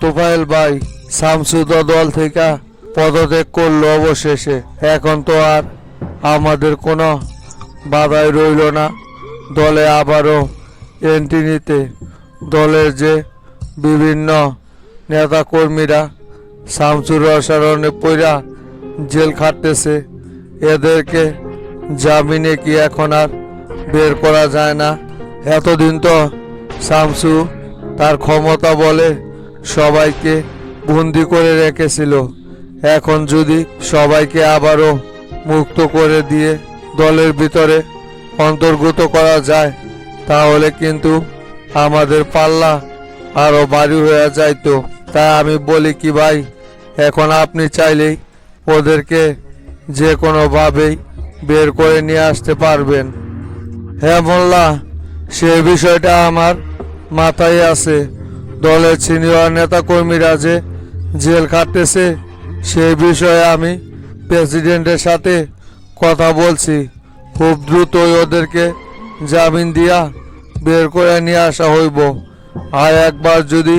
তোফায়েল ভাই শামসু তো দল থেকে পদত্যাগ করলো অবশেষে। এখন তো আর আমাদের কোনো বাধাই রইল না দলে আবারও এন্ট্রি নিতে। দলের যে বিভিন্ন নেতাকর্মীরা শামসুর অসারণে পইরা জেল খাটতেছে, এদেরকে জামিনে কি এখন আর বের করা যায় না? এতদিন তো শামসু তার ক্ষমতা বলে সবাইকে বন্দি করে রেখেছিল। এখন যদি সবাইকে আবারও মুক্ত করে দিয়ে দলের ভিতরে অন্তর্ভুক্ত করা যায়, তাহলে কিন্তু আমাদের পাল্লা আরও ভারী হয়ে যাইতো। তাই আমি বলি কি ভাই, এখন আপনি চাইলেই ওদেরকে যে কোনোভাবেই বের করে নিয়ে আসতে পারবেন। হ্যাঁ মোল্লা, সেই বিষয়টা আমার মাথায় আছে। দলের সিনিয়র নেতাকর্মীরা যে জেল খাটতেছে সেই বিষয়ে আমি প্রেসিডেন্টের সাথে কথা বলছি। খুব দ্রুতই ওদেরকে জামিন দিয়া বের করে নিয়ে আসা হইব। আর একবার যদি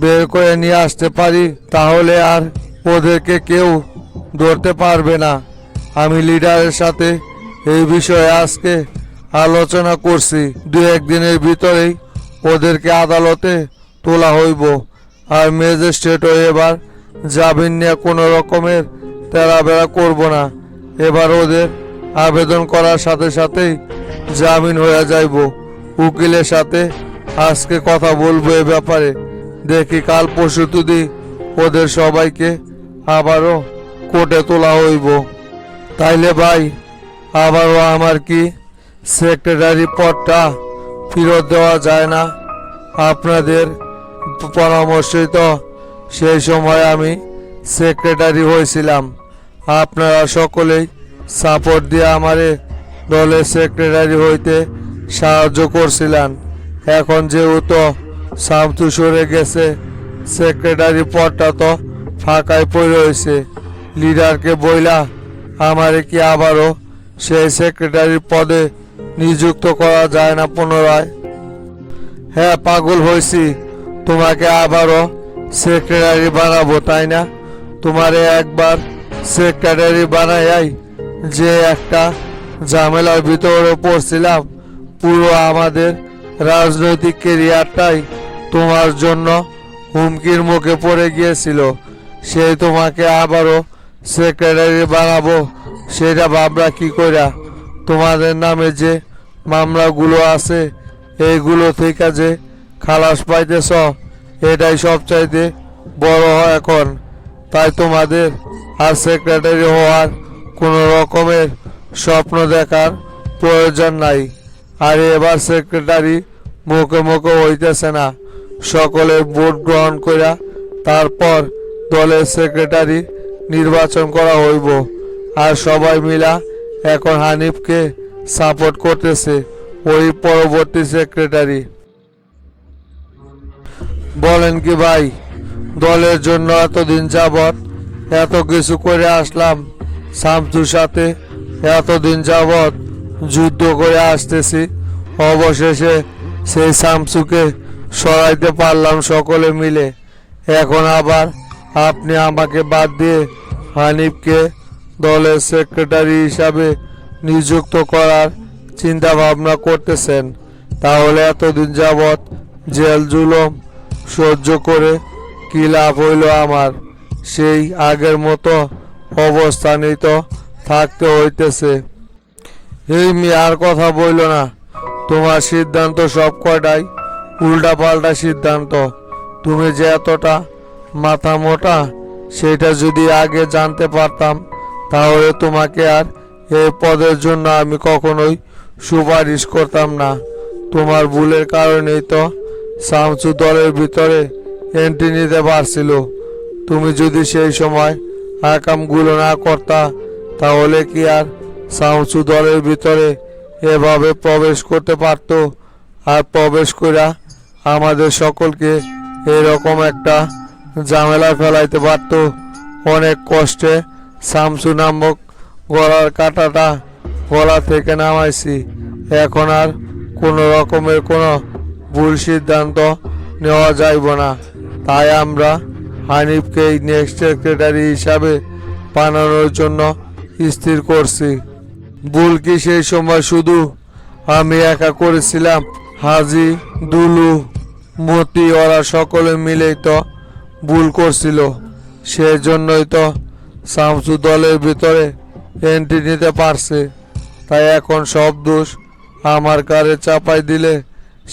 বের করে নিয়ে আসতে পারি, তাহলে আর ওদেরকে কেউ ধরতে পারবে না। আমি লিডারের সাথে এই বিষয়ে আজকে আলোচনা করছি। দু একদিনের ভিতরেই ওদেরকে আদালতে তোলা হইব। আর ম্যাজিস্ট্রেটও এবার জামিন নিয়ে কোনো রকমের তেরাবেড়া করব না। এবার ওদের আবেদন করার সাথে সাথেই জামিন হয়ে যাইব। উকিলের সাথে আজকে কথা বলবো এ ব্যাপারে। দেখি কাল পরশু যদি ওদের সবাইকে আবারও কোর্টে তোলা হইব। তাইলে ভাই, আবারও আমার কি সেক্রেটারি পদটা ফেরত দেওয়া যায় না? আপনাদের পরামর্শই তো সেই সময় আমি সেক্রেটারি হয়েছিলাম। আপনারা সকলেই সাপোর্ট দিয়ে আমারে দলের সেক্রেটারি হইতে সাহায্য করছিলেন। এখন যেহেতু শামসু সরে গেছে, সেক্রেটারি পদটা তো ফাঁকাই পড়ে রয়েছে। লিডারকে বইলা আমারে কি আবারও সেই সেক্রেটারি পদে নিযুক্ত করা যায় না পুনরায়? হ্যাঁ পাগল হয়েছি, তোমাকে আবারও সেক্রেটারি বানাবো তাই না? তোমারে একবার সেক্রেটারি বানাই যে একটা ঝামেলার ভিতরে পড়ছিলাম। পুরো আমাদের রাজনৈতিক কেরিয়ারটাই তোমার জন্য হুমকির মুখে পড়ে গিয়েছিল। সেই তোমাকে আবারও সেক্রেটারি বানাবো, সেটা ভাবরা কি কইরা? তোমাদের নামে যে মামলাগুলো আছে এইগুলো থেকে যে খালাস পাইতেছ, এটাই সবচাইতে বড় এখন। তাই তোমাদের আর সেক্রেটারি হওয়ার কোনো রকমের স্বপ্ন দেখার প্রয়োজন নাই। আর এবার সেক্রেটারি মুখে মুখে হইতেছে না, সকলের ভোট গ্রহণ করা তারপর দলের সেক্রেটারি নির্বাচন করা হইব। আর সবাই মিলা এখন হানিফকে সাপোর্ট করতেছে ওই পরবর্তী সেক্রেটারি। বলেন কি ভাই, দলের জন্য এতদিন যাবৎ এত কিছু করে আসলাম, শামসুর সাথে এতদিন যাবৎ যুদ্ধ করে আসতেছি, অবশেষে সেই শামসুকে সরাইতে পারলাম সকলে মিলে। এখন আবার আপনি আমাকে বাদ দিয়ে হানিফকে দলের সেক্রেটারি হিসাবে নিযুক্ত করার চিন্তা ভাবনা করতেছেন। তাহলে এতদিন যাবৎ জেল জুলুম সহ্য করে কি লাভ হইল আমার? সেই আগের মতো অবস্থানেই তো থাকতে হইতেছে। এই মেয়ার কথা বইল না, তোমার সিদ্ধান্ত সব কয়টাই উল্টাপাল্টা সিদ্ধান্ত। তুমি যে এতটা মাথা মোটা সেটা যদি আগে জানতে পারতাম, তাহলে তোমাকে আর এই পদের জন্য আমি কখনোই সুপারিশ করতাম না। তোমার ভুলের কারণেই তো শামসু দলের ভিতরে এন্ট্রি নিতে পারছিল। তুমি যদি সেই সময় আকামগুলো না করতা, তাহলে কি আর শামসু দলের ভিতরে এভাবে প্রবেশ করতে পারত? আর প্রবেশ করা আমাদের সকলকে এরকম একটা ঝামেলা ফেলাইতে পারত? অনেক কষ্টে শামসু নামক গলার কাঁটাটা গলা থেকে নামাইছি। এখন আর কোনো রকমের কোনো ভুল সিদ্ধান্ত নেওয়া যাইব না। তাই আমরা হানিফকে নেক্সট সেক্রেটারি হিসাবে বানানোর জন্য স্থির করছি। ভুল কি সেই সময় শুধু আমি একা করেছিলাম? হাজি, দুলু, মতি ওরা সকলে মিলেই তো ভুল করছিল। সেজন্যই তো শামসু দলের ভিতরে এন্ট্রি নিতে পারছে। তাই এখন সব দোষ আমার কারে চাপাই দিলে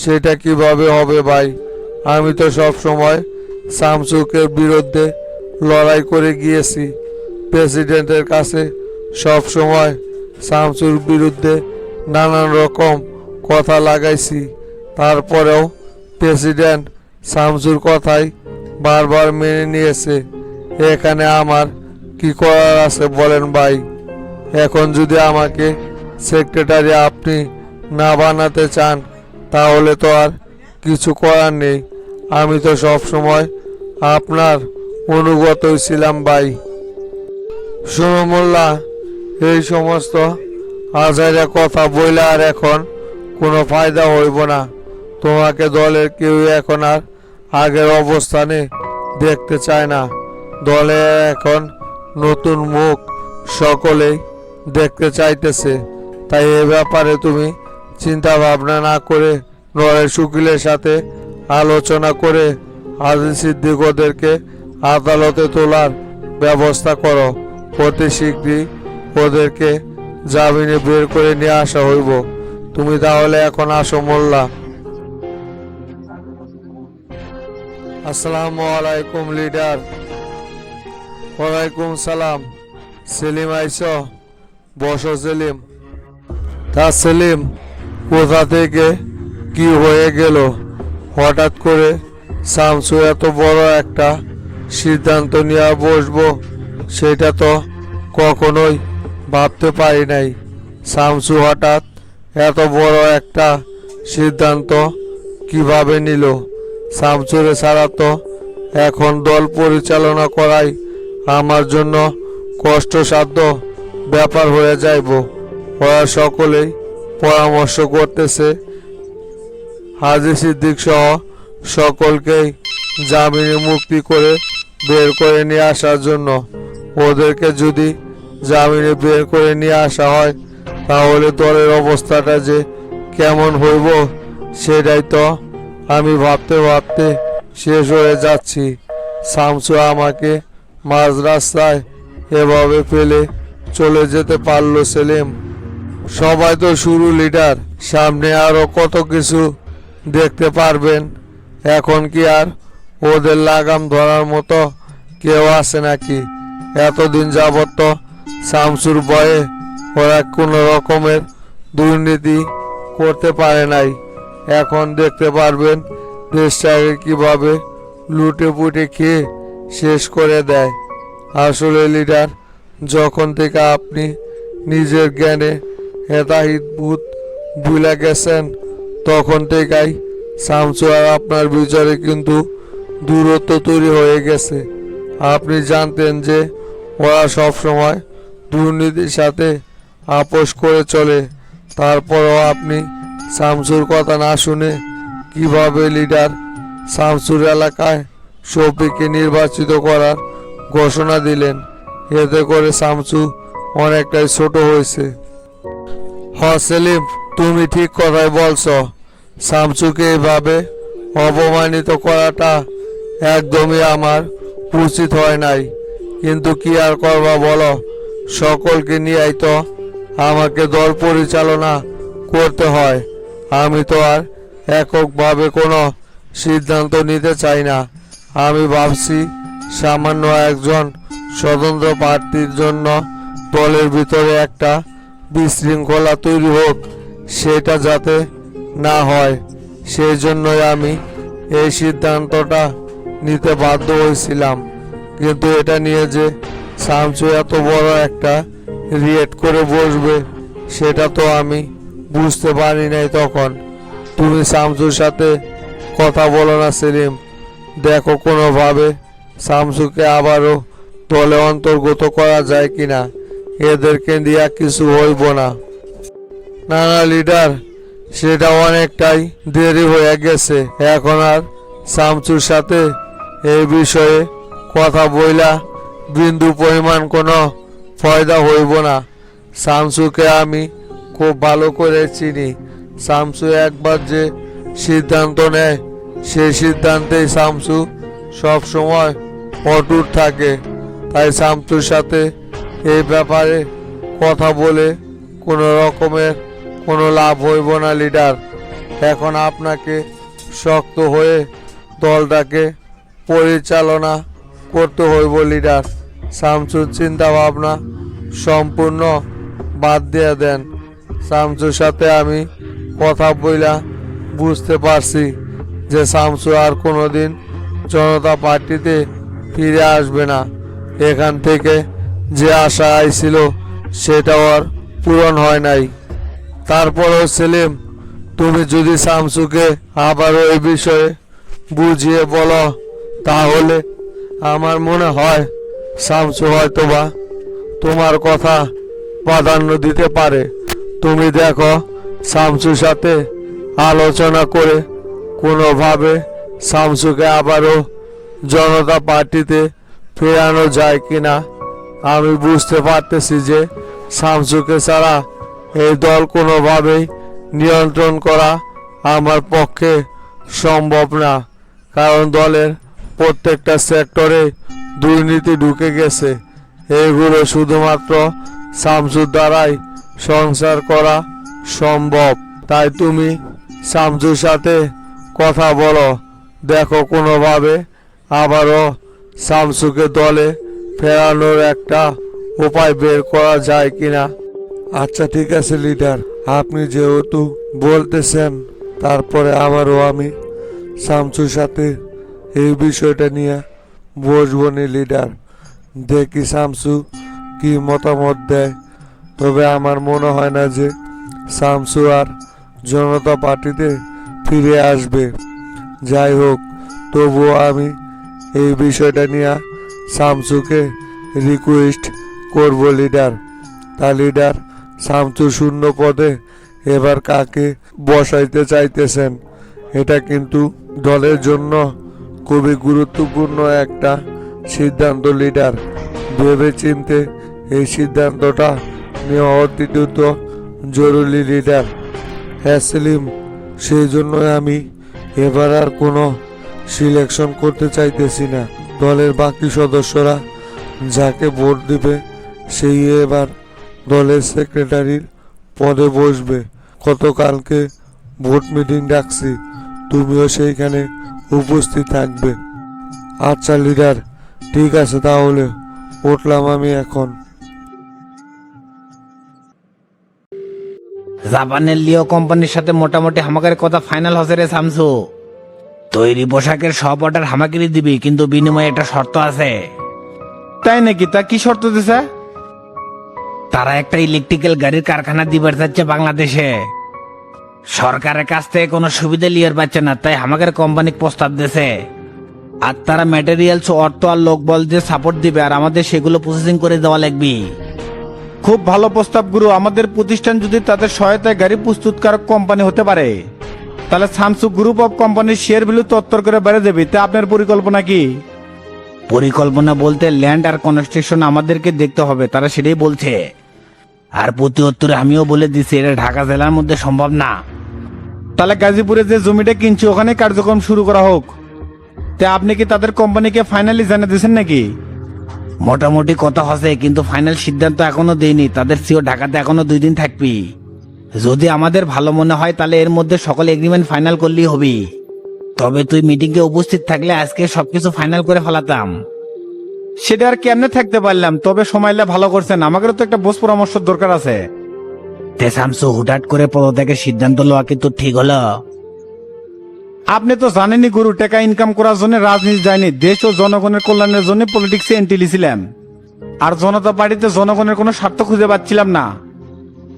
সেটা কিভাবে হবে ভাই? আমি তো সব সময় শামসুকে বিরুদ্ধে লড়াই করে গিয়েছি। প্রেসিডেন্টের কাছে সব সময় শামসুর বিরুদ্ধে নানান রকম কথা লাগাইছি। তারপরেও প্রেসিডেন্ট শামসুর কথাই বারবার মেনে নিয়েছে। এখানে আমার কি করার আছে বলেন ভাই? এখন যদি আমাকে সেক্রেটারি আপনি না বানাতে চান তাহলে তো আর কিছু করার নেই। আমি তো সব সময় আপনার অনুগতই ছিলাম ভাই। শোনো মোল্লা, এই সমস্ত আজাইরা কথা বইলে আর এখন কোনো ফায়দা হইব না। তোমাকে দলের কেউ এখন আর আগের অবস্থানে দেখতে চায় না। দলে এখন নতুন মুখ সকলেই দেখতে চাইতেছে। তাই এ ব্যাপারে তুমি চিন্তা ভাবনা না করে নরেশ উকিলের সাথে আলোচনা করে হাজি সিদ্দিক ওদেরকে আদালতে তোলার ব্যবস্থা করো। অতি শীঘ্রই ওদেরকে জামিনে বের করে নিয়ে আসা হইব। তুমি তাহলে এখন আসো মোল্লা। আসসালামু আলাইকুম লিডার। ওয়ালাইকুম সালাম। সেলিম আইস? বসো সেলিম। তা সেলিম, কোথা থেকে কি হয়ে গেল? হঠাৎ করে শামসু এত বড় একটা সিদ্ধান্ত নিয়ে বসবো সেটা তো কখনোই ভাবতে পারি নাই। শামসু হঠাৎ এত বড় একটা সিদ্ধান্ত কিভাবে নিল? শামসুরে ছাড়া তো এখন দল পরিচালনা করাই আমার জন্য কষ্টসাধ্য ব্যাপার হয়ে যাইব। ওরা সকলেই পরামর্শ করতেছে হাজি সিদ্দিক সহ সকলকেই জামিনে মুক্তি করে বের করে নিয়ে আসার জন্য। ওদেরকে যদি জামিনে বের করে নিয়ে আসা হয় তাহলে দলের অবস্থাটা যে কেমন হইব সেটাই তো আমি ভাবতে ভাবতে শেষ হয়ে যাচ্ছি। শামসু আমাকে মাঝ রাস্তায় এভাবে ফেলে চলে যেতে পারলো সেলিম। সবাই তো শুরু লিডার, সামনে আরো কত কিছু দেখতে পারবেন। এখন কি আর ওদের লাগাম ধরার মতো কেউ আছে নাকি? এতদিন যাবত তো শামসুর ভয়ে ওরা কোনো রকমের দুর্নীতি করতে পারে নাই। এখন দেখতে পারবেন দেশটাকে কিভাবে লুটে পুটে খেয়ে শেষ করে দেয়। আসলে লিডার, যখন থেকে আপনি নিজের জ্ঞানে হেতাহিত ভূত ভুলে গেছেন তখন থেকেই শামসু আর আপনার বিচারে কিন্তু দূরত্ব তৈরি হয়ে গেছে। আপনি জানতেন যে ওরা সবসময় দুর্নীতির সাথে আপোষ করে চলে, তারপরও আপনি শামসুর কথা না শুনে কিভাবে লিডার শামসুর এলাকায় শফিককে নির্বাচিত করার ঘোষণা দিলেন? এতে করে শামসু অনেকটাই ছোট হয়েছে। সেলিম, তুমি ঠিক কথাই বলছো। শামসুকে এভাবে অপমানিত করাটা একদমই আমার উচিত হয় নাই। কিন্তু কি আর করবা বলো, সকলকে নিয়েই তো আমাকে দল পরিচালনা করতে হয়। আমি তো আর এককভাবে কোনো সিদ্ধান্ত নিতে চাই না। আমি ভাবছি সামান্য একজন স্বতন্ত্র প্রার্থীর জন্য দলের ভিতরে একটা বিশৃঙ্খলা তৈরি হোক, সেটা যাতে না হয় সেই জন্যই আমি এই সিদ্ধান্তটা নিতে বাধ্য হয়েছিলাম। কিন্তু এটা নিয়ে যে শামসু এত বড় একটা রিয়েক্ট করে বসবে সেটা তো আমি বুঝতে পারি নাই তখন। তুমি শামসুর সাথে কথা বলো না সেলিম, দেখো কোনোভাবে শামসুকে আবারও দলে অন্তর্গত করা যায় কিনা। এদেরকে দিয়া কিছু হইব না। না না লিডার, সেটা অনেকটাই দেরি হয়ে গেছে। এখন আর শামসুর সাথে এই বিষয়ে কথা বইলা বিন্দু পরিমাণ কোনো ফায়দা হইব না। শামসুকে আমি খুব ভালো করে চিনি। শামসু একবার যে সিদ্ধান্ত নেয় সেই সিদ্ধান্তেই শামসু সব সময় অটুট থাকে। তাই শামসুর সাথে এই ব্যাপারে কথা বলে কোনো রকমের কোনো লাভ হইব না লিডার। এখন আপনাকে শক্ত হয়ে দলটাকে পরিচালনা করতে হইব লিডার। শামসুর চিন্তা ভাবনা সম্পূর্ণ বাদ দিয়ে দেন। শামসুর সাথে আমি কথা বইলা বুঝতে পারছি যে শামসু আর কোনোদিন জনতা পার্টিতে ফিরে আসবে না। এখান থেকে যে আশা আইছিল সেটা আর পূরণ হয় নাই। তারপরও সেলিম, তুমি যদি শামসুকে আবারও এই বিষয়ে বুঝিয়ে বলো তাহলে আমার মনে হয় শামসু হয়তোবা তোমার কথা প্রাধান্য দিতে পারে। তুমি দেখো শামসুর সাথে আলোচনা করে কোনোভাবে শামসুকে আবারও জনতা পার্টিতে ফেরানো যায় কিনা। আমি বুঝতে পারতেছি যে শামসুকে ছাড়া এই দল কোনোভাবেই নিয়ন্ত্রণ করা আমার পক্ষে সম্ভব না, কারণ দলের প্রত্যেকটা সেক্টরে দুর্নীতি ঢুকে গেছে। এগুলো শুধুমাত্র শামসুর দ্বারাই সংসার করা সম্ভব। তাই তুমি শামসুর সাথে কথা বলো, দেখো কোনোভাবে আবারও শামসুকে দলে ফেরানোর একটা উপায় বের করা যায় কিনা। আচ্ছা ঠিক আছে লিডার, আপনি যেহেতু বলতেছেন তারপরে আবারও আমি শামসুর সাথে এই বিষয়টা নিয়ে বসবো নি লিডার। দেখি শামসু কি মতামত দেয়। তবে আমার মনে হয় না যে শামসু আর জনতা পার্টিতে ফিরে আসবে। যাই হোক, তবুও আমি এই বিষয়টা নিয়ে শামসুকে রিকোয়েস্ট করব লিডার। তা লিডার, শামসু শূন্য পদে এবার কাকে বসাইতে চাইতেছেন? এটা কিন্তু দলের জন্য খুবই গুরুত্বপূর্ণ একটা সিদ্ধান্ত লিডার। ভেবে চিনতে এই সিদ্ধান্তটা নেওয়া অত্যন্ত জরুরি লিডার। হ্যাঁ সেলিম, সেই জন্য আমি এবার আর কোনো সিলেকশন করতে চাইতেছি না। দলের বাকি সদস্যরা যাকে ভোট দিবে সেই এবার দলের সেক্রেটারির পদে বসবে। গতকালকে ভোট মিটিং ডাকছি, তুমিও সেইখানে উপস্থিত থাকবে। আচ্ছা লিডার, ঠিক আছে, তাহলে উঠলাম আমি এখন। জাপানের লিও কোম্পানির সাথে মোটামুটি হামাকের কথা ফাইনাল হচ্ছে রে শামসু। তৈরি পোশাকের সব অর্ডার হামাকেরই দিবি, কিন্তু বিনিময়ে একটা শর্ত আছে। তাই নাকি? তা কি শর্ত দিছে? তারা একটা ইলেকট্রিক্যাল গাড়ির কারখানা দিবার যাচ্ছে বাংলাদেশে। সরকারের কাছ থেকে কোনো সুবিধা লিয়ার পাচ্ছে না, তাই আমাদের কোম্পানি প্রস্তাব দিয়েছে। আর তারা ম্যাটেরিয়ালস, অর্থ আর লোকবল দিয়ে সাপোর্ট দিবে, আর আমাদের সেগুলো প্রসেসিং করে দেওয়া লাগবে। খুব ভালো প্রস্তাব গুরু। আমাদের প্রতিষ্ঠান যদি তাদের সহায়তায় গাড়ি প্রস্তুতকারক কোম্পানি হতে পারে তাহলে স্যামসুং গ্রুপ অফ কোম্পানির শেয়ার ভ্যালু তত্তর করে বেড়ে যাবে। তা আপনার পরিকল্পনা কি? পরিকল্পনা বলতে ল্যান্ড আর কনস্ট্রাকশন আমাদেরকে দেখতে হবে, তারা সেটাই বলছে। আর প্রতি উত্তরে আমিও বলে দিছি এটা ঢাকা জেলার মধ্যে সম্ভব না। তাহলে গাজীপুরে যে জমিটা কিনছি ওখানে কার্যক্রম শুরু করা হোক। তা আপনি কি তাদের কোম্পানিকে ফাইনালি জানিয়ে দিয়েছেন নাকি? মোটামুটি কথা হচ্ছে, কিন্তু ফাইনাল সিদ্ধান্ত এখনো দেয়নি। তাদের সিও ঢাকাতে এখনো 2 দিন থাকবি। যদি আমাদের ভালো মনে হয় তাহলে এর মধ্যে সকল এগ্রিমেন্ট ফাইনাল করলেই হবে। তবে তুই মিটিংয়ে উপস্থিত থাকলে আজকে সবকিছু ফাইনাল করে ফেলাতাম। সেটা আর কেমনে থাকতে পারলাম, তবে সময়টা ভালো করছেন। আমাদেরও তো একটা বোস পরামর্শ দরকার আছে। তে শামসু, হুটহাট করে পদত্যাগের সিদ্ধান্ত লওয়া কিন্তু ঠিক হলো? আপনি তো জানেনই গুরু, টাকা ইনকাম করার জন্য রাজনীতি যায়নি, দেশ ও জনগণের কল্যাণের জন্য পলিটিক্সে এন্ট্রি লিছিলাম। আর জনতা পার্টিতে জনগণের কোনো স্বার্থ খুঁজে পাচ্ছিলাম না,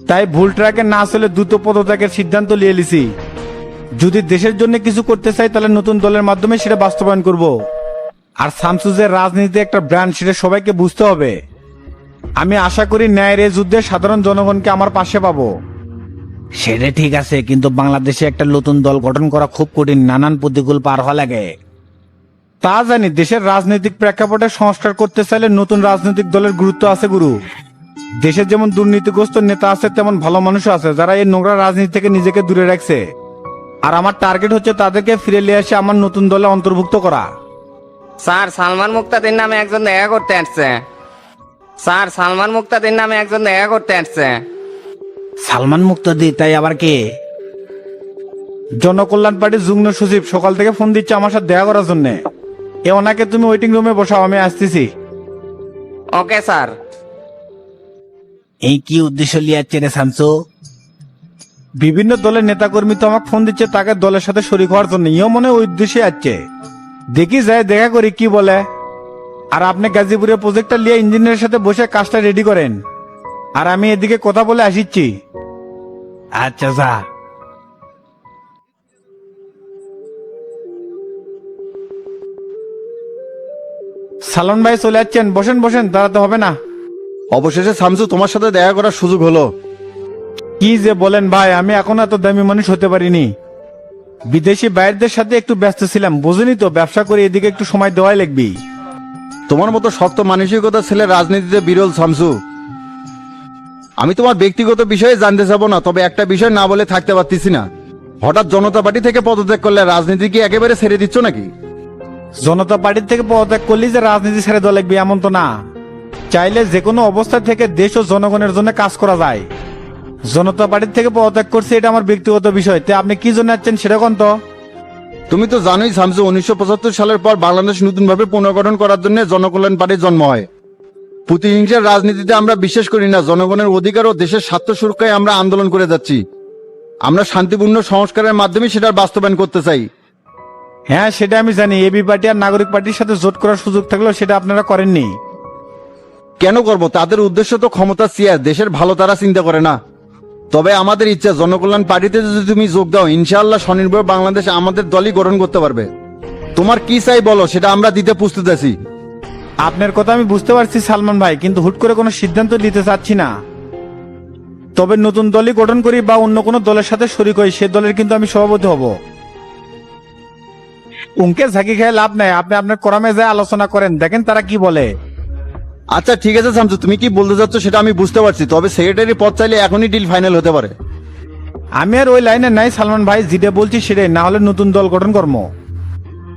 তাই ভুল ট্র্যাকে না চলে দ্রুত পদত্যাগের সিদ্ধান্ত নিয়ে লিছি। যদি দেশের জন্য কিছু করতে চাই তাহলে নতুন দলের মাধ্যমে সেটা বাস্তবায়ন করব। আর শামসুজের রাজনীতি একটা ব্র্যান্ড, সেটা সবাইকে বুঝতে হবে। আমি আশা করি ন্যায়ের এই যুদ্ধে সাধারণ জনগণকে আমার পাশে পাবো। সেটা ঠিক আছে, কিন্তু বাংলাদেশে একটা নতুন দল গঠন করা খুব কঠিন, নানান প্রতিকূল পার হওয়া লাগে। তা জানি, দেশের রাজনৈতিক প্রেক্ষাপটে সংস্কার করতে চাইলে নতুন রাজনৈতিক দলের গুরুত্ব আছে গুরু। দেশের যেমন দুর্নীতিগ্রস্ত নেতা আছে, তেমন ভালো মানুষ আছে যারা এই নোংরা রাজনীতি থেকে নিজেকে দূরে রাখছে। আর আমার টার্গেট হচ্ছে তাদেরকে ফিরে নিয়ে এসে আমার নতুন দলে অন্তর্ভুক্ত করা। স্যার, সালমান মুক্তাদির নামে একজন দেখা করতে আসছে। স্যার, সালমান মুক্তাদির নামে একজন দেখা করতে আসছে। সালমান মুক্তাদি তাই আবার কে? জনকল্যাণ পার্টির যুগ্ম সচিব সকাল থেকে ফোন দিচ্ছে আমার সাথে দেখা করার জন্য। ওনাকে তুমি ওয়েটিং রুমে বসাও, আমি আসতেছি। Okay sir. এই কি উদ্দেশ্য লিয়াচ্ছে রে শামসু? বিভিন্ন দলের নেতাকর্মী তো আমাকে ফোন দিচ্ছে তাকে দলের সাথে শরীক হওয়ার জন্য। ইও মনে হয় ওই উদ্দেশ্যে আসছে। দেখি যায় দেখা করি কি বলে। আর আপনি গাজীপুরের প্রজেক্টটা নিয়ে ইঞ্জিনিয়ারের সাথে বসে কাজটা রেডি করেন, আর আমি এদিকে কথা বলে আসিচ্ছি। আচ্ছা যা। সালন ভাই চলে যাচ্ছেন, বসেন বসেন, দাঁড়াতে হবে না। অবশেষে শামসু তোমার সাথে দেখা করার সুযোগ হলো। কি যে বলেন ভাই, আমি এখন এত দামি মানুষ হতে পারিনি। বিদেশি বাইরদের সাথে একটু ব্যস্ত ছিলাম, বুঝিনি তো, ব্যবসা করে এদিকে একটু সময় দেওয়াই লাগবে। তোমার মতো শক্ত মানসিকতার ছেলে রাজনীতিতে বিরল শামসু। আমি তোমার ব্যক্তিগত বিষয়ে জানতে চাবো না, তবে একটা বিষয় না বলে থাকতে পারতেছি না। হঠাৎ জনতা পার্টি থেকে পদত্যাগ করলে রাজনীতি কি একেবারে ছেড়ে দিচ্ছ নাকি? জনতা পার্টির থেকে পদত্যাগ করলেই যে রাজনীতি ছেড়ে দেওয়া লাগবে এমন তো না। চাইলে যে কোনো অবস্থা থেকে দেশ ও জনগণের জন্য কাজ করা যায়। জনতা পার্টির থেকে পদত্যাগ করছে, এটা আমার ব্যক্তিগত বিষয়। তে আপনি কি জন্য যাচ্ছেন সেটা কোন তো? তুমি তো জানোই শামসু, 1975 সালের পর বাংলাদেশ নতুনভাবে পুনর্গঠন করার জন্য জনকল্যাণ পার্টির জন্ম হয়। প্রতিহিংসার রাজনীতিতে আমরা বিশ্বাস করি না। জনগণের অধিকার ও দেশের স্বার্থ সুরক্ষায় আমরা আন্দোলন করে যাচ্ছি। আমরা শান্তিপূর্ণ সংস্কারের মাধ্যমে সেটার বাস্তবায়ন করতে চাই। হ্যাঁ, সেটা আমি জানি। এবি পার্টি আর নাগরিক পার্টির সাথে জোট করার সুযোগ থাকলেও সেটা আপনারা করেননি। কেন করব? তাদের উদ্দেশ্য তো ক্ষমতা চেয়ার, দেশের ভালো তারা চিন্তা করে না। তবে আমাদের ইচ্ছা, জনকল্যাণ পার্টিতে যদি তুমি যোগ দাও, ইনশাআল্লাহ স্বনির্ভর বাংলাদেশ আমাদের দলই গঠন করতে পারবে। তোমার কি চাই বলো, সেটা আমরা দিতে প্রস্তুত আছি। আপনার কথা আমি বুঝতে পারছি সালমান ভাই, কিন্তু হুট করে কোনো সিদ্ধান্ত নিতে চাচ্ছি না। তবে নতুন দলই গঠন করি বা অন্য কোনো দলের সাথে শরিক হই, সে দলের কিন্তু আমি সভাপতি হব। উনকে ঝাঁকি খেয়ে লাভ নাই, আপনি আপনার কোরামে যায় আলোচনা করেন, দেখেন তারা কি বলে। আচ্ছা ঠিক আছে শামসু, তুমি কি বলতে চাচ্ছ সেটা আমি বুঝতে পারছি। তবে সেক্রেটারি পদ চাইলে এখনই ডিল ফাইনাল হতে পারে। আমি আর ওই লাইনে নাই সালমান ভাই, যেটা বলছি সেটাই, না হলে নতুন দল গঠন কর্ম।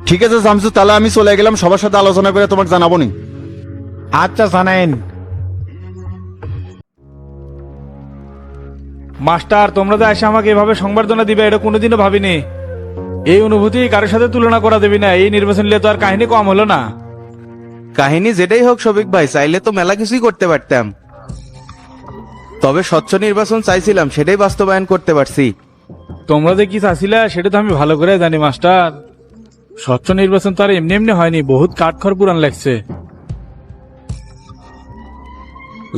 ঠিক আছে শামসু, তাহলে আমি চলে গেলাম, সবার সাথে আলোচনা করে তোমাকে জানাবো নি। আচ্ছা জানাইন। মাস্টার, তোমরা যে এসে আমাকে এভাবে সংবর্ধনা দিবে এটা কোনোদিনও ভাবিনি। এই অনুভূতি কারোর সাথে তুলনা করা দেবি না। এই নির্বাচন নিয়ে তো আর কাহিনী কম হলো না। কাহিনী যেটাই হোক শফিক ভাই, চাইলে তো মেলা কিছুই করতে পারতাম। তবে স্বচ্ছ নির্বাচন চাইছিলাম, সেটাই বাস্তবায়ন করতে পারছি। তোমরা যে কি চাচ্ছিলে সেটা তো আমি ভালো করে জানি মাস্টার। স্বচ্ছ নির্বাচন তো আর এমনি এমনি হয়নি, বহুত কাঠখড় পুরান লাগছে।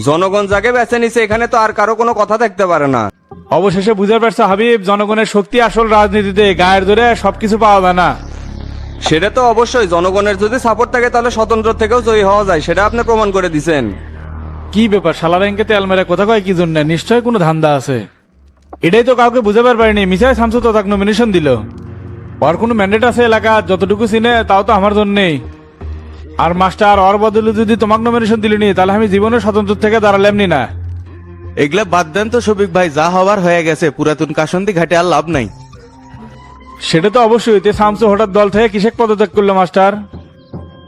জনগণ যাকে বেছে নিছে, এখানে তো আর কারো কোনো কথা থাকতে পারে না। অবশেষে বুঝতে পারছো হাবিব, জনগণের শক্তি আসল রাজনীতিতে, গায়ের জোরে সবকিছু পাওয়া যায় না। সেটা তো অবশ্যই, জনগণের যদি সাপোর্ট থাকে তাহলে স্বতন্ত্র থেকেও জয়ী হওয়া যায়, সেটা আপনি প্রমাণ করে দিছেন। কি ব্যাপার, শালা ব্যাংকে তেল মেরে কথা কয় কি জন্য? নিশ্চয় কোনো ধান্দা আছে। এটাই তো কাউকে বুঝাবার পারিনি। মিসাই শামসু তো তাকে নমিনেশন দিল। ওর কোনো ম্যান্ডেট আছে এলাকা? যতটুকু চিনে তাও তো আমার জন্যেই। আর মাস্টার, ওর বদলে যদি তোমাকে নমিনেশন দিলিনি, তাহলে আমি জীবনে স্বতন্ত্র থেকে দাঁড়ালামনি না। এগুলা বাদ দেন তো শফিক ভাই, যা হওয়ার হয়ে গেছে। পুরাতন কাসন্দি ঘাটে আর লাভ নাই। সেটা তো অবশ্যই। তে শামসু হঠাৎ দল থেকে কিসেক পদত্যাগ করলো মাস্টার?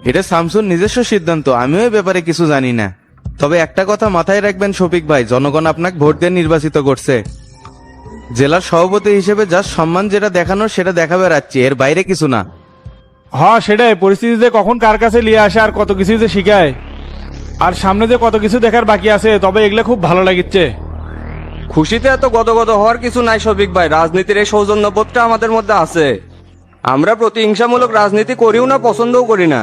এটা শামসুর নিজস্ব সিদ্ধান্ত, আমিও এ ব্যাপারে কিছু জানি না। তবে একটা কথা মাথায় রাখবেন শফিক ভাই, জনগণ আপনাকে ভোট দিয়ে নির্বাচিত করছে। জেলার সভাপতি হিসেবে যার সম্মান যেটা দেখানোর সেটা দেখাবে রাখছি, এর বাইরে কিছু না। হ্যাঁ সেটাই, পরিস্থিতিতে কখন কার কাছে নিয়ে আসে আর কত কিছু যে শিখায়। আর সামনে যে কত কিছু দেখার বাকি আছে, তবে এগুলো খুব ভালো লাগিচ্ছে। খুশিতে এত গদগদ হওয়ার কিছু নাই শফিক ভাই, রাজনীতির এই সৌজন্যবোধটা আমাদের মধ্যে আছে। আমরা প্রতিহিংসামূলক রাজনীতি করিও না, পছন্দও করি না।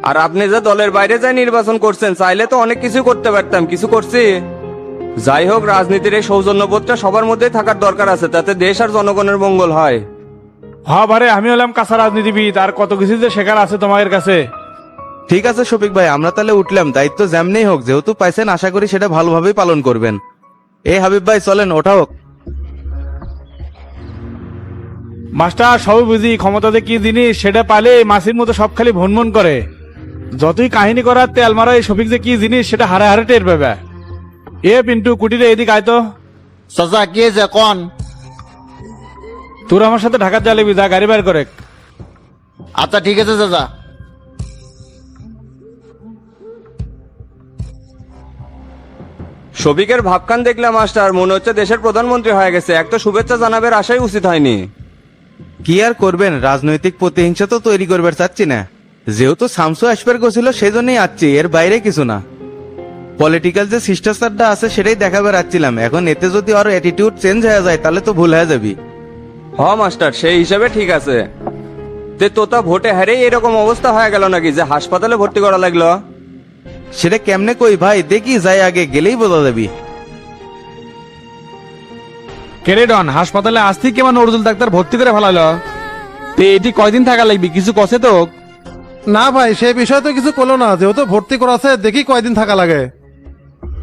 আর আপনি যে দলের বাইরে যাই নির্বাচন করছেন, চাইলে তো অনেক কিছু করতে পারতাম, কিছু করছি। যাই হোক, রাজনীতির এই সৌজন্যবোধটা সবার মধ্যেই থাকার দরকার আছে, তাতে দেশ আর জনগণের মঙ্গল হয়। হ্যাঁ ভারে, আমি হলাম কাঁচা রাজনীতিবিদ, আর কত কিছু যে শেখার আছে তোমাদের কাছে। ঠিক আছে শফিক ভাই, আমরা তাহলে উঠলাম। দায়িত্ব যেমনি হোক, যেহেতু পাইছেন, আশা করি সেটা ভালোভাবেই পালন করবেন। এই হাবিব ভাই চলেন, ওঠা হোক। মাস্টার সবই বুঝি, ক্ষমতাতে কি জিনিস সেটা পালে মাসির মতো সব খালি ভনমন করে। যতই কাহিনী করার তেল মারা এই শফিক যে কি জিনিস সেটা হারে হারে টের পাবে। এ পিন্টু কুটিরে এদিক আয় তো। চাচা কে যে কন? তোর আমার সাথে ঢাকার জ্বালাবি, যা গাড়ি বের করে। আচ্ছা ঠিক আছে চাচা। শফিকের ভাবখান দেখলাম মাস্টার, মনে হচ্ছে দেশের প্রধানমন্ত্রী হয়ে গেছে। এক তো শুভেচ্ছা জানাবের আশাই উচিত হয়নি। কি আর করবেন, রাজনৈতিক প্রতিহিংসা তো তৈরি করবার চাচ্ছি না। যেহেতু শামসু আসবার গেছিল সেই জন্যই আসছি, এর বাইরে কিছু না। পলিটিক্যাল যে শিষ্টাচারটা আছে সেটাই দেখাবার আসছিলাম। এখন এতে যদি আরো অ্যাটিটিউড চেঞ্জ হয়ে যায় তাহলে তো ভুল হয়ে যাবি। হ মাস্টার, সেই হিসাবে ঠিক আছে। তে তোতা ভোটে হারেই এরকম অবস্থা হয়ে গেল নাকি যে হাসপাতালে ভর্তি করা লাগলো? সেটা কেমনে কই ভাই, দেখি যাই, আগে গেলেই বোঝা যাবি। কেরেডন হাসপাতালে আসতে কেমন নজরুল ডাক্তার ভর্তি করে ফেলালো? তে এটি কয়দিন থাকা লাগবে, কিছু কষে তো? না ভাই, সে বিষয়ে তো কিছু করলো না, যেহেতু ভর্তি করা আছে দেখি কয়দিন থাকা লাগে।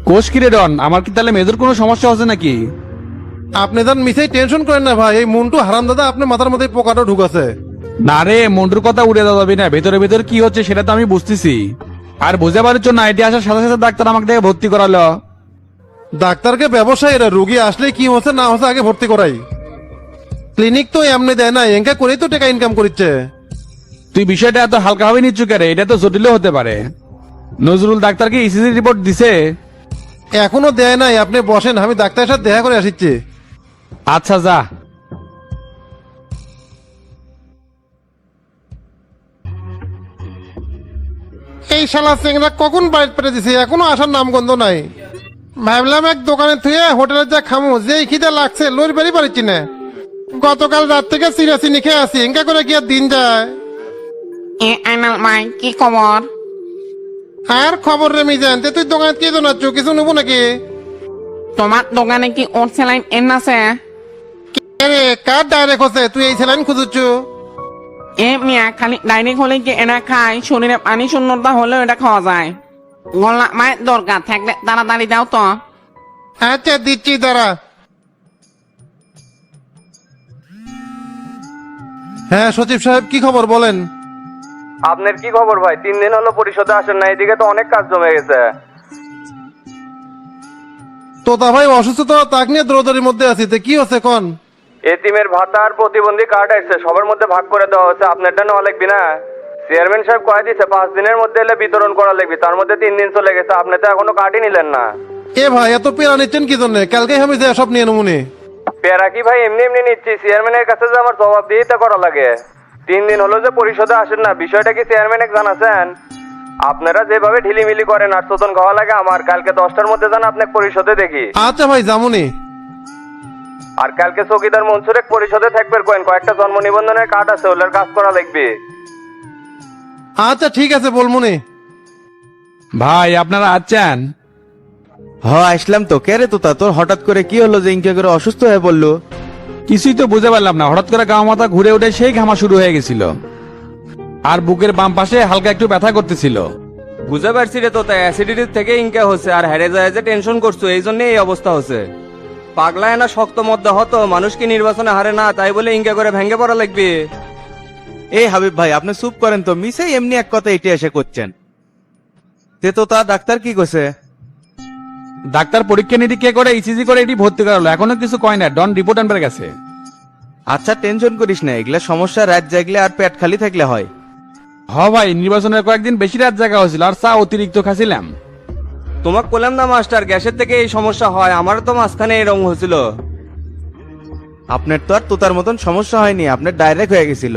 কোষ কিরেডন, আমার কি তাহলে মেজর কোনো সমস্যা হচ্ছে নাকি? আপনি যান মিসেই টেনশন করেন না ভাই, এই মন্টু হারাম দাদা আপনার মাথার মধ্যে পোকাটা ঢুকাছে। না রে, মন্টুর কথা উড়ে দেওয়া যাবে না, ভেতরে ভেতরে কি হচ্ছে সেটা তো আমি বুঝতেছি। আর বুঝে পারার জন্য আইডিয়া আসার সাথে সাথে ডাক্তার আমাকে দেখে ভর্তি করালো। ডাক্তারকে ব্যবসায়ী এরা, রুগী আসলে কি হচ্ছে না হচ্ছে আগে ভর্তি করাই। ক্লিনিক তো এমনি দেয় না, এঙ্কা করেই তো টাকা ইনকাম করছে। তুই বিষয়টা এত হালকা ভাবে নিচ্ছ কেন? এটা তো জটিলও হতে পারে। নজরুল ডাক্তারকে ইসিজি রিপোর্ট দিছে? এখনো দেয় নাই, আপনি বসেন, আমি ডাক্তারের সাথে দেখা করে আসিচ্ছি। আচ্ছা যা। এই শালা চেংরা কখন বাইরে পেরে দিছে, এখনো আসার নামগন্ধ নাই। ভাবলাম এক দোকানে থুয়ে হোটেলে যা খামু, যেই খিদে লাগছে লোর বেরি পারিচ্ছি না। গতকাল রাত থেকে চিনি খেয়ে আসি, এঙ্কা করে কি আর দিন যায়। এ আইনাল ভাই, কি খবর? আর খবর রে মিজান, তে তুই দোকানে কি জানাচ্ছ, কিছু নেবো নাকি? তোমার দোকানে কি ওর সেলাইন এন আছে? রে কার ডাইরেক্ট হচ্ছে, তুই এই স্যালাইন খুঁজুচ্ছ? এ মিয়া, খালি ডাইরেক্ট হলে কি এটা খায়? শরীরে পানি শূন্যতা হলেও এটা খাওয়া যায়। গলা মায়ের দরকার থাকলে তাড়াতাড়ি দাও তো। আচ্ছা দিচ্ছি দাঁড়া। হ্যাঁ সচিব সাহেব, কি খবর বলেন? আপনার কি খবর ভাই? 3 দিন হলো পরিষদে আসেন না, এদিকে তো অনেক কাজ জমে গেছে। তোতা ভাই অসুস্থতা, তাক নিয়ে দ্রৌদরির মধ্যে আছি, তে কি হচ্ছে কোন? এতিমের ভাতা আর প্রতিবন্ধী কার্ড আসছে, সবার মধ্যে ভাগ করে দেওয়া হচ্ছে। আপনারটা নেওয়া লাগবে না? চেয়ারম্যান সাহেব কয়ে দিচ্ছে 5 দিনের মধ্যে এলে বিতরণ করা লাগবে, তার মধ্যে 3 দিন চলে গেছে, আপনি তো এখনো কার্ডই নিলেন না। এ ভাই এত পেরা নিচ্ছেন কি জন্য? কালকে আমি যে সব নিয়ে নমুনি। পেরা কি ভাই এমনি এমনি নিচ্ছি? চেয়ারম্যানের কাছে যে আমার জবাব দিয়েই করা লাগে। 3 দিন হলো যে পরিষদে আসেন না, বিষয়টা কি চেয়ারম্যানকে জানাছেন? আপনারা যেভাবে ঢিলিমিলি করেন আর চোদন খাওয়া লাগে আমার। কালকে 10টার মধ্যে যান, আপনাকে পরিষদে দেখি। আচ্ছা ভাই জামুনি। আর কালকে চৌকিদার মনসুরেক পরিষদে থাকবে কয়েন, কয়েকটা জন্ম নিবন্ধনের কার্ড আছে, ওগুলোর কাজ করা লাগবে। আচ্ছা ঠিক আছে বলমুনি। ভাই আপনারা আছেন? হ আসলাম তো। কে রে তোতা, তোর হঠাৎ করে কি হলো যে ইনকে করে অসুস্থ হয়ে পড়লো? কিছুই তো বুঝতে পারলাম না, হঠাৎ করে গাও মাথা ঘুরে উঠে সেই ঘামা শুরু হয়ে গেছিল। আর বুকের বাম পাশে হালকা একটু ব্যথা করতেছিল। বুঝতে পারছি রে, তো তাই অ্যাসিডিটির থেকে ইনকা হচ্ছে। আর হেরে যায় যে টেনশন করছো, এই জন্য এই অবস্থা হচ্ছে। পাগলা না শক্ত মধ্যে হতো, মানুষ কি নির্বাচনে হারে না, তাই বলে ইনকা করে ভেঙে পড়া লাগবে? এই হাবিব ভাই, আপনি চুপ করেন তো, মিসেই এমনি এক কথা এটি এসে করছেন। তে তো তা ডাক্তার কি কইছে? ডাক্তার পরীক্ষা নিরীক্ষা করে ইসিজি করে এটি ভর্তি করালো, এখনো কিছু কয় না, ডন রিপোর্ট আনবার গেছে। আচ্ছা টেনশন করিস না, এগুলা সমস্যা রাত জাগলে আর পেট খালি থাকলে হয়। হ ভাই, নির্বাচনের কয়েকদিন বেশি রাত জায়গা হয়েছিল আর চা অতিরিক্ত খাছিলাম। তোমাকে বললাম না মাস্টার, গ্যাসের থেকে এই সমস্যা হয়, আমারও তো মাঝখানে এরকম হয়েছিল। আপনার তো আর তোতার মতন সমস্যা হয়নি, আপনার ডাইরেক্ট হয়ে গেছিল।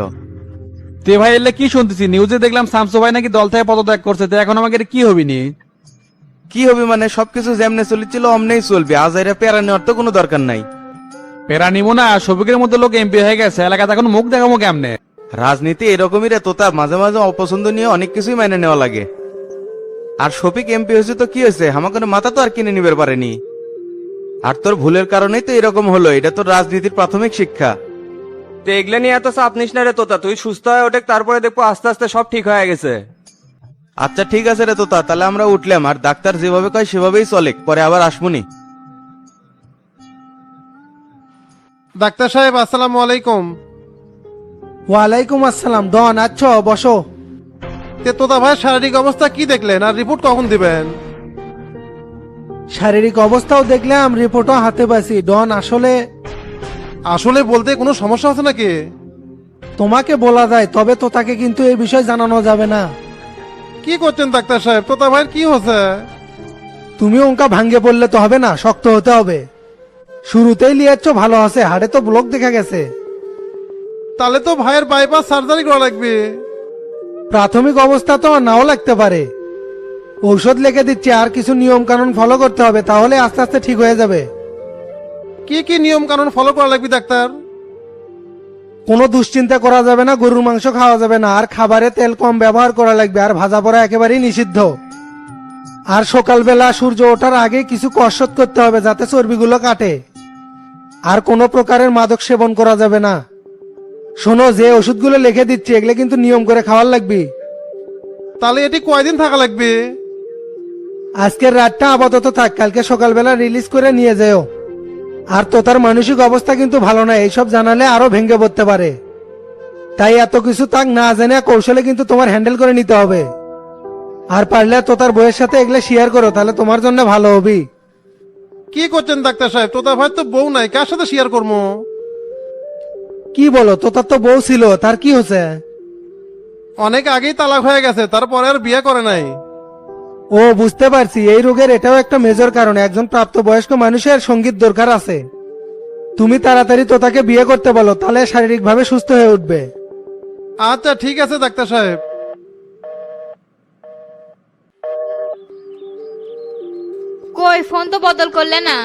তে ভাই এলে কি শুনতেছি, নিউজে দেখলাম শামসু ভাই নাকি দল থেকে পদত্যাগ করছে, তো এখন আমাকে কি হবিনি? কি হবে মানে, সবকিছু যেমনে চলেছিল অমনেই চলবে, আজ এরা পেরা নেওয়ার তো কোনো দরকার নাই। পেরা নিমো না, শফিকের মধ্যে লোক এমপি হয়ে গেছে, এলাকাতে এখন মুখ দেখাবো কেমনে? রাজনীতি এরকমই রে তোতা, মাঝে মাঝে অপছন্দ নিয়ে অনেক কিছুই মেনে নেওয়া লাগে। আর শফিক এমপি হয়েছে তো কি হয়েছে, আমাকে মাথা তো আর কিনে নিবে পারেনি। আর তোর ভুলের কারণেই তো এরকম হলো, এটা তোর রাজনীতির প্রাথমিক শিক্ষা। তো এগুলো নিয়ে এত চাপ নিস না রে তোতা, তুই সুস্থ হয়ে ওঠে, তারপরে দেখবো আস্তে আস্তে সব ঠিক হয়ে গেছে। আচ্ছা ঠিক আছে রে তোতা, তাহলে আমরা উঠলাম। আর ডাক্তার যেভাবে কয় সেভাবেই চলে, পরে আবার আসমুনি। ডাক্তার সাহেব আসসালামু আলাইকুম। ওয়ালাইকুম আসসালাম। দন আচ্ছ বসো। তে তোতা ভাই শারীরিক অবস্থা কি দেখলেন আর রিপোর্ট কখন দিবেন? শারীরিক অবস্থাও দেখলাম, রিপোর্টও হাতে পাইছি। ডন আসলে আসলে বলতে কোনো সমস্যা আছে নাকি? তোমাকে বলা যায়, তবে তো তাকে কিন্তু এই বিষয়ে জানানো যাবে না। কি করছেন ডাক্তার সাহেব, তোতা ভাইয়ের কি হচ্ছে? তুমি ওঙ্কা ভাঙ্গে পড়লে তো হবে না, শক্ত হতে হবে। শুরুতেই লিয়াচ্ছ ভালো আছে, হাড়ে তো ব্লক দেখা গেছে। তাহলে তো ভাইয়ের বাইপাস সার্জারি করা লাগবে। প্রাথমিক অবস্থা তো নাও লাগতে পারে। ঔষধ লিখে দিচ্ছি, আর কিছু নিয়ম কানুন ফলো করতে হবে, তাহলে আস্তে আস্তে ঠিক হয়ে যাবে। কি কি নিয়ম কানুন ফলো করা লাগবে ডাক্তার? কোনো দুশ্চিন্তা করা যাবে না, গরুর মাংস খাওয়া যাবে না, আর খাবারে তেল কম ব্যবহার করা লাগবে, আর ভাজা পোড়া একেবারেই নিষিদ্ধ। আর সকালবেলা সূর্য ওঠার আগে কিছু কসরত করতে হবে যাতে চর্বিগুলো কাটে। আর কোনো প্রকারের মাদক সেবন করা যাবে না। শোনো, যে ওষুধগুলো লিখে দিচ্ছি এগুলো কিন্তু নিয়ম করে খাওয়ার লাগবে। তাহলে এটি কয়দিন থাকা লাগবে? আজকের রাতটা আপাতত থাক, কালকে সকালবেলা রিলিজ করে নিয়ে যেও। আর তো তার মানসিক অবস্থা কিন্তু ভালো না, এইসব জানালে আরো ভেঙে পড়তে পারে। তাই এত কিছু তাক না জেনে কৌশলে কিন্তু তোমার হ্যান্ডেল করে নিতে হবে। আর পারলে তো তার বইয়ের সাথে এগুলো শেয়ার করো, তাহলে তোমার জন্য ভালো হবে। কি করছেন ডাক্তার সাহেব, তোতা ভাই তো বউ নাই, কার সাথে শেয়ার করবো? কি বলো, তো তার তো বউ ছিল, তার কি হচ্ছে? অনেক আগেই তালাক হয়ে গেছে, তারপরে আর বিয়ে করে নাই। ও বুঝতে পারছি, এই রোগের এটাও একটা মেজর কারণ। একজন প্রাপ্তবয়স্ক মানুষের সঙ্গীত দরকার আছে। তুমি তাড়াতাড়ি তো তাকে বিয়ে করতে বলো, তাহলে শারীরিকভাবে সুস্থ হয়ে উঠবে। আচ্ছা ঠিক আছে ডাক্তার সাহেব। কই ফোন তো বদল করলে না?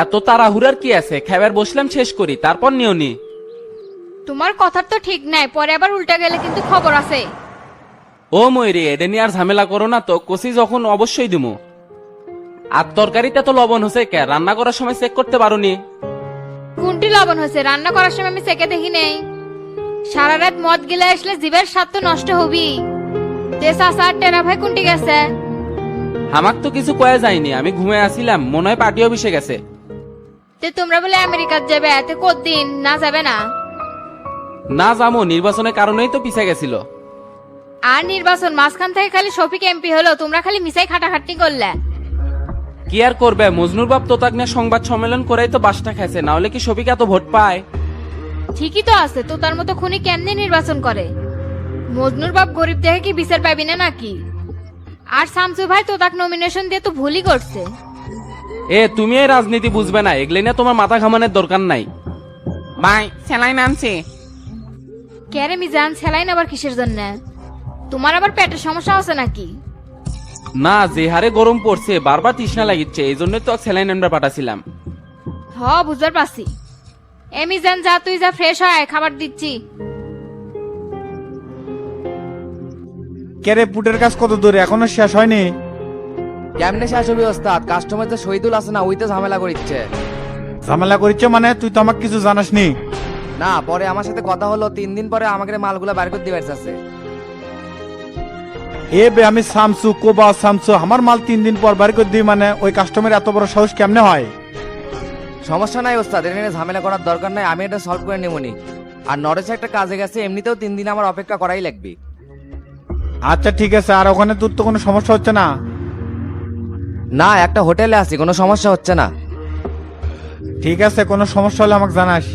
এত তাড়াহুড়ার কি আছে, খাবার বসলাম শেষ করি তারপর নিওনি। তোমার কথার তো ঠিক নাই, পরে আবার উল্টা গেলে কিন্তু খবর আছে। ও ময়ূরী, এটা নিয়ে আর ঝামেলা করো না তো, কষি যখন অবশ্যই দিমু। আর তরকারিতে তো লবণ হচ্ছে কে, রান্না করার সময় চেক করতে পারোনি? কোনটি লবণ হয়েছে? রান্না করার সময় আমি চেকে দেখি নেই। সারা রাত মদ গিলে আসলে জিভের স্বাদ তো নষ্ট হবি। তে চাচা টেরা ভাই কোনটি গেছে? আমাক তো কিছু কয়া যায়নি, আমি ঘুমিয়ে আসিলাম, মনে হয় পার্টি অফিসে গেছে। তে তোমরা বলে আমেরিকাত যাবে, এতে কতদিন না যাবে না? না যাবো, নির্বাচনের কারণেই তো পিছে গেছিল। আর নির্বাচন মাঝখান থেকে খালি শফিক এমপি হলো, তোমরা খালি মিসাই খাটাখাটি করলে। কি আর করবে, মজনুর বাপ তোতাক নিয়ে সংবাদ সম্মেলন করেই তো বাসটা খাইছে, না হলে কি শফিক এত ভোট পায়? ঠিকই তো আছে, তো তার মতো খুনি কেমনে নির্বাচন করে? মজনুর বাপ গরিব দেখে কি বিচার পাবি না নাকি? আর শামসু ভাই তো তাকে নমিনেশন দিয়ে তো ভুলই করছে। এ তুমি এই রাজনীতি বুঝবে না, এগুলো নিয়ে তোমার মাথা ঘামানোর দরকার নাই। ভাই স্যালাইন আনছি। ক্যারে মিজান, স্যালাইন আবার কিসের জন্য? তোমার আবার পেটের সমস্যা আছে নাকি? না, যে হারে গরম পড়ছে বারবার তৃষ্ণা লাগিচ্ছে, এই জন্য তো স্যালাইন আমরা পাঠাছিলাম। হ বুঝবার পারছি। এ মিজান যা, তুই যা, ফ্রেশ হয়, খাবার দিচ্ছি। কেরে পুটের কাজ কত দূর, এখনো শেষ হয়নি? কেমনে শেষ হবে ওস্তাদ? কাস্টমার যে শহীদুল আছে না, ওইতে ঝামেলা করিচ্ছে। ঝামেলা করিচ্ছে মানে? তুই তো আমাকে কিছু জানাসনি। না, পরে আমার সাথে কথা হলো, 3 দিন পরে আমাকে মালগুলা বার করে দিবার আছে। এ বে, আমি শামসু কোবা শামসু, আমার মাল 3 দিন পর বার করে দিই মানে ওই কাস্টমার এত বড় সাহস কেমনে হয়? সমস্যা নাই ওস্তাদ, এটা নিয়ে ঝামেলা করার দরকার নাই, আমি এটা সলভ করে নেবনি। আর নরেশ একটা কাজে গেছে, এমনিতেও 3 দিন আমার অপেক্ষা করাই লাগবে। আচ্ছা ঠিক আছে, আর ওখানে তোর তো কোনো সমস্যা হচ্ছে না? না, একটা হোটেলে আছি, কোনো সমস্যা হচ্ছে না। ঠিক আছে, কোনো সমস্যা হলে আমাকে জানাস।